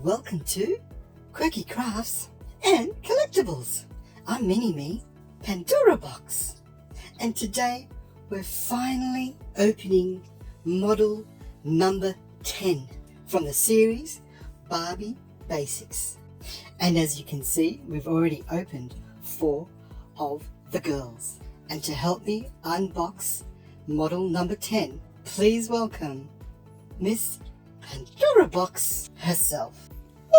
Welcome to Quirky Crafts and Collectibles. I'm Mini-Me, Pandora Box. And today we're finally opening model number 10 from the series Barbie Basics. And as you can see, we've already opened 4 of the girls. And to help me unbox model number 10, please welcome Miss Pandora Box herself.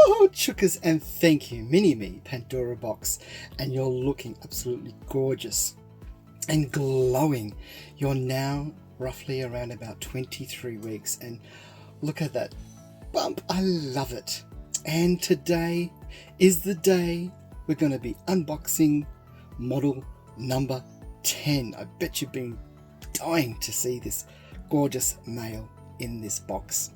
Oh, chookers, and thank you, Mini-Me, Pandora Box. And you're looking absolutely gorgeous and glowing. You're now roughly around about 23 weeks, and look at that bump. I love it. And today is the day we're going to be unboxing model number 10. I bet you've been dying to see this gorgeous male in this box.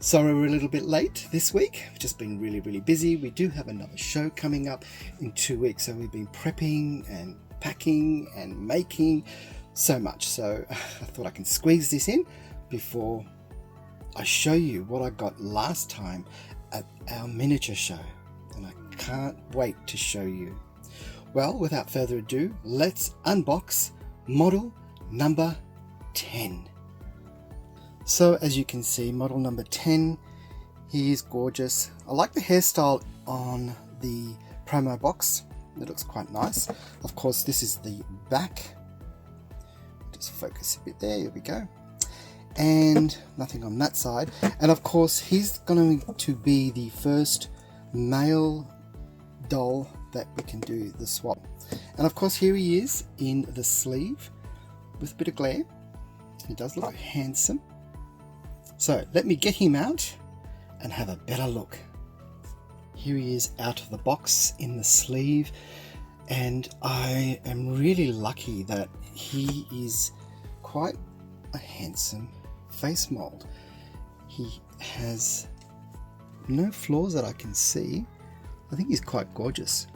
Sorry we're a little bit late this week. We've just been really busy. We do have another show coming up in 2 weeks, so we've been prepping and packing and making so much. So I thought I can squeeze this in before I show you what I got last time at our miniature show, and I can't wait to show you. Well, without further ado, let's unbox model number 10. So as you can see, model number 10, he is gorgeous. I like the hairstyle on the promo box. It looks quite nice. Of course, this is the back. Just focus a bit there, here we go. And nothing on that side. And of course, he's going to be the first male doll that we can do the swap. And of course, here he is in the sleeve with a bit of glare. He does look handsome. So let me get him out and have a better look. Here he is out of the box in the sleeve, and I am really lucky that he is quite a handsome face mold. He has no flaws that I can see. I think he's quite gorgeous.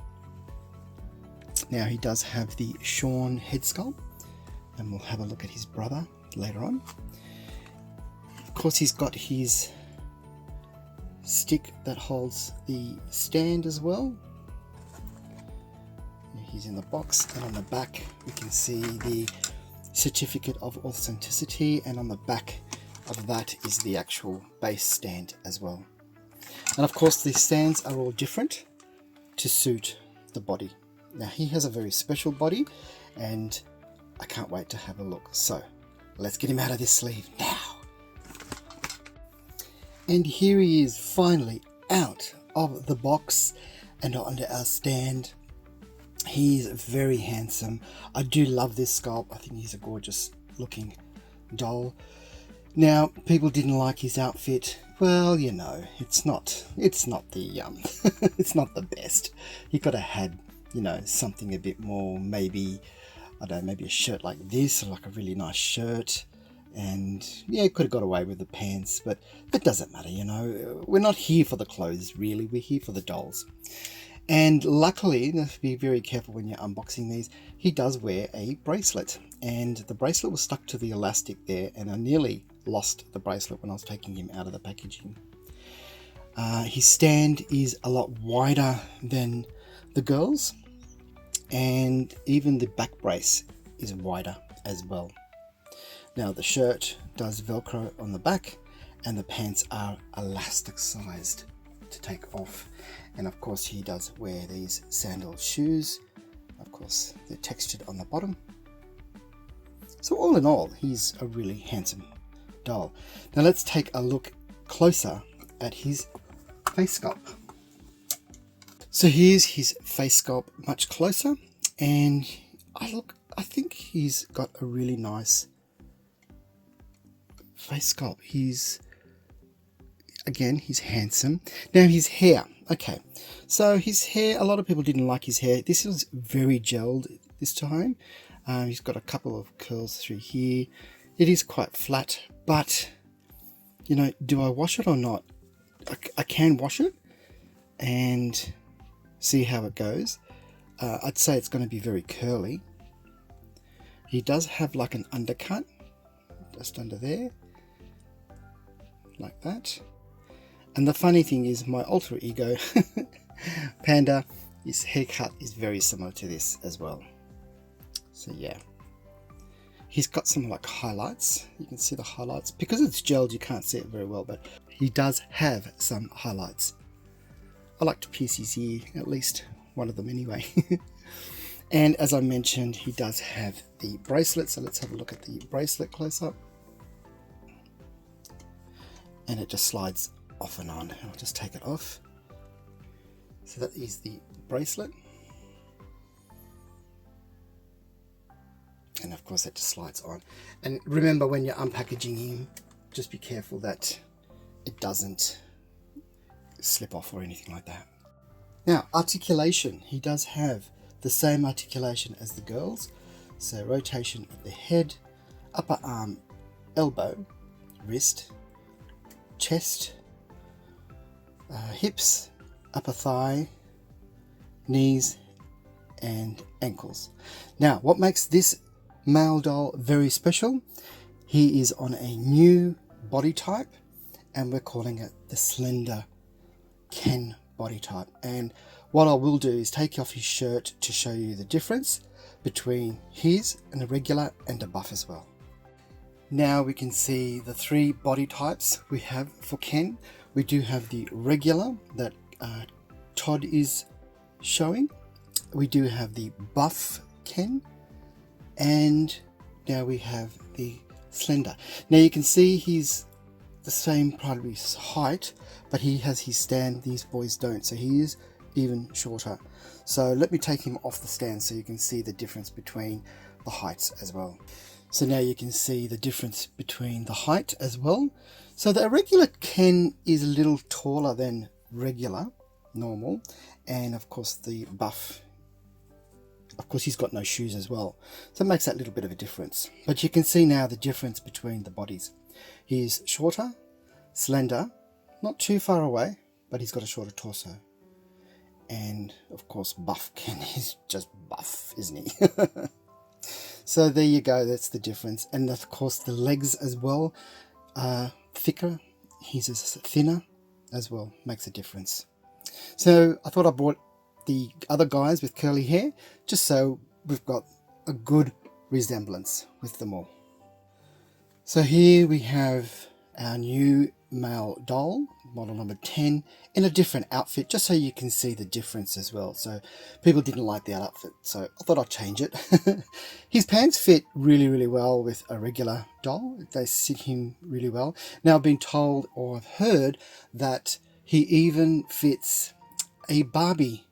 Now he does have the Shawn head sculpt, and we'll have a look at his brother later on. Of course, he's got his stick that holds the stand as well. He's in the box, and on the back we can see the certificate of authenticity, and on the back of that is the actual base stand as well. And of course, the stands are all different to suit the body. Now he has a very special body, and I can't wait to have a look. So let's get him out of this sleeve now. And here he is finally out of the box and onto our stand. He's very handsome. I do love this sculpt. I think he's a gorgeous looking doll. Now, people didn't like his outfit. Well, you know, it's not the it's not the best. He could have had, you know, something a bit more, maybe, I don't know, maybe a shirt like this, or like a really nice shirt. And yeah, could have got away with the pants, but it doesn't matter, you know. We're not here for the clothes, really. We're here for the dolls. And luckily, you have to be very careful when you're unboxing these, he does wear a bracelet. And the bracelet was stuck to the elastic there, and I nearly lost the bracelet when I was taking him out of the packaging. His stand is a lot wider than the girls, and even the back brace is wider as well. Now the shirt does Velcro on the back, and the pants are elastic sized to take off. And of course he does wear these sandal shoes. Of course they're textured on the bottom. So all in all, he's a really handsome doll. Now let's take a look closer at his face sculpt. So here's his face sculpt much closer, and I think he's got a really nice face sculpt. He's handsome. Now his hair. Okay, so his hair, a lot of people didn't like his hair. This was very gelled this time. He's got a couple of curls through here. It is quite flat, but you know, do I wash it or not? I can wash it and see how it goes. I'd say it's going to be very curly. He does have like an undercut just under there, like that. And the funny thing is, my alter ego, Panda, his haircut is very similar to this as well. So yeah. He's got some like highlights. You can see the highlights. Because it's gelled, you can't see it very well, but he does have some highlights. I like to pierce his ear, at least one of them anyway. And as I mentioned, he does have the bracelet. So let's have a look at the bracelet close up. And it just slides off and on. I'll just take it off. So that is the bracelet. And of course that just slides on. And remember, when you're unpackaging him, just be careful that it doesn't slip off or anything like that. Now, articulation. He does have the same articulation as the girls. So rotation of the head, upper arm, elbow, wrist, chest, hips, upper thigh, knees, and ankles. Now, what makes this male doll very special? He is on a new body type, and we're calling it the slender Ken body type. And what I will do is take off his shirt to show you the difference between his and a regular and a buff as well. Now we can see the three body types we have for Ken. We do have the regular that Todd is showing. We do have the buff Ken, and now we have the slender. Now you can see he's the same probably height, but he has his stand. These boys don't, so he is even shorter. So let me take him off the stand so you can see the difference between the heights as well. So now you can see the difference between the height as well. So the irregular Ken is a little taller than regular, normal, and of course the buff, of course he's got no shoes as well, so it makes that little bit of a difference. But you can see now the difference between the bodies. He's shorter, slender, not too far away, but he's got a shorter torso. And of course buff Ken is just buff, isn't he? So there you go, that's the difference. And of course the legs as well are thicker, he's thinner as well, makes a difference. So I thought I brought the other guys with curly hair just so we've got a good resemblance with them all. So here we have our new male doll, model number 10, in a different outfit, just so you can see the difference as well. So people didn't like the outfit, so I thought I'd change it. His pants fit really well with a regular doll. They sit him really well. Now I've been told, or I've heard, that he even fits a Barbie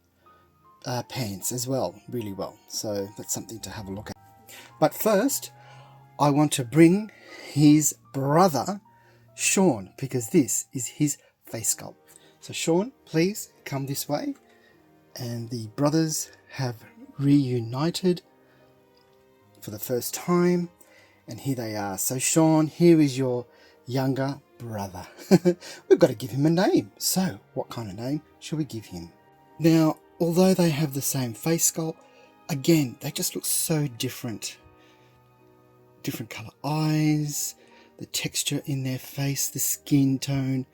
pants as well, really well. So that's something to have a look at. But first, I want to bring his brother, Sean, because this is his face sculpt. So Sean, please come this way. And the brothers have reunited for the first time, and here they are. So Sean, here is your younger brother. We've got to give him a name. So what kind of name should we give him? Now, although they have the same face sculpt, again, they just look so different. Different color eyes, the texture in their face, the skin tone,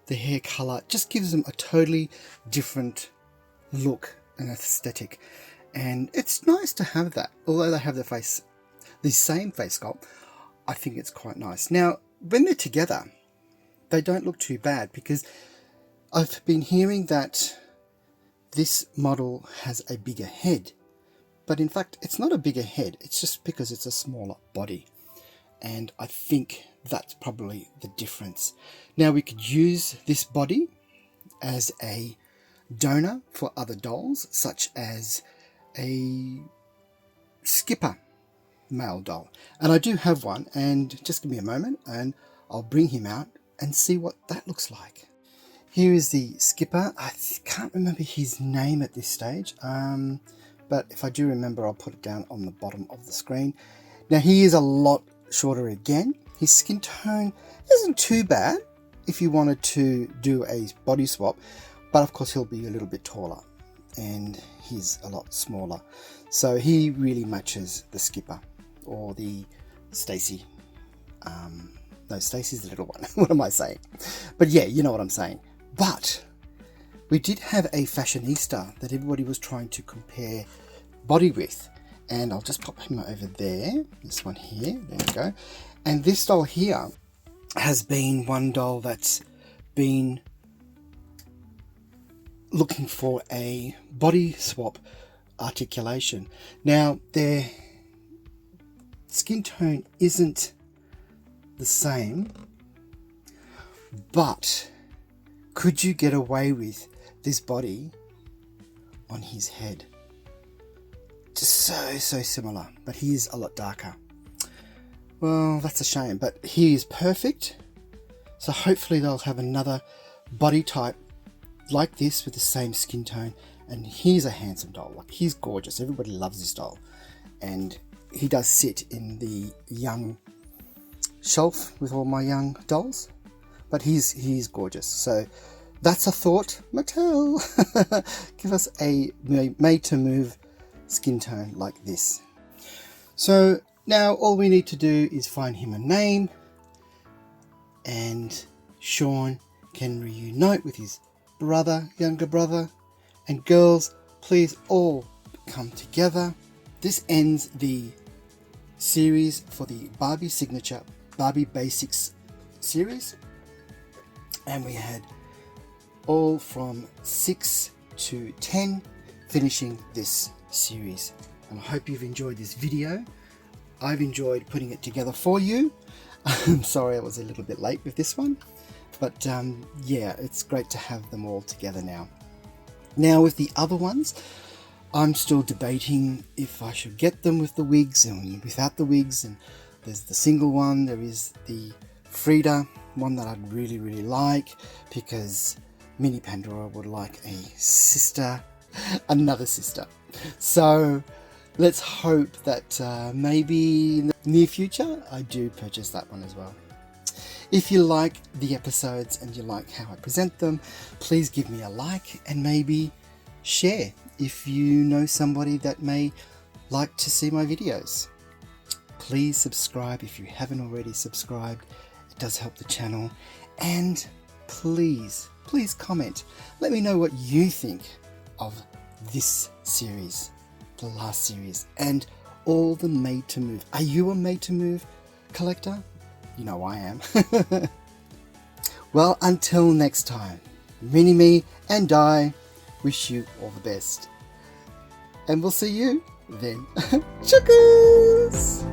the hair color, just gives them a totally different look and aesthetic. And it's nice to have that. Although they have the same face sculpt, I think it's quite nice. Now, when they're together, they don't look too bad, because I've been hearing that this model has a bigger head. But in fact, it's not a bigger head, it's just because it's a smaller body. And I think that's probably the difference. Now we could use this body as a donor for other dolls, such as a Skipper male doll. And I do have one, and just give me a moment and I'll bring him out and see what that looks like. Here is the Skipper. I can't remember his name at this stage. But if I do remember, I'll put it down on the bottom of the screen. Now he is a lot shorter again. His skin tone isn't too bad if you wanted to do a body swap, but of course he'll be a little bit taller and he's a lot smaller. So he really matches the Skipper, or the Stacy. No, Stacy's the little one. What am I saying? But yeah, you know what I'm saying. But we did have a fashionista that everybody was trying to compare body with. And I'll just pop him over there. This one here. There we go. And this doll here has been one doll that's been looking for a body swap articulation. Now, their skin tone isn't the same, but could you get away with this body on his head? Just so similar, but he is a lot darker. Well, that's a shame, but he is perfect. So hopefully they'll have another body type like this with the same skin tone. And he's a handsome doll. Like, he's gorgeous. Everybody loves this doll. And he does sit in the young shelf with all my young dolls. But he's gorgeous. So that's a thought. Mattel, give us a made to move skin tone like this. So now all we need to do is find him a name, and Sean can reunite with his younger brother. And girls, please all come together. This ends the series for the Barbie Signature Barbie Basics series. And we had all from 6 to 10 finishing this series. And I hope you've enjoyed this video. I've enjoyed putting it together for you. I'm sorry I was a little bit late with this one. But yeah, it's great to have them all together now. Now with the other ones, I'm still debating if I should get them with the wigs and without the wigs. And there's the single one, there is the Frida one that I'd really like, because Mini Pandora would like a sister, another sister. So let's hope that maybe in the near future I do purchase that one as well. If you like the episodes and you like how I present them, please give me a like and maybe share if you know somebody that may like to see my videos. Please subscribe if you haven't already subscribed. It does help the channel. And please comment. Let me know what you think of this series, the last series, and all the made to move. Are you a made to move collector? You know I am. Well, until next time, Mini-Me and I wish you all the best. And we'll see you then. Chuckers!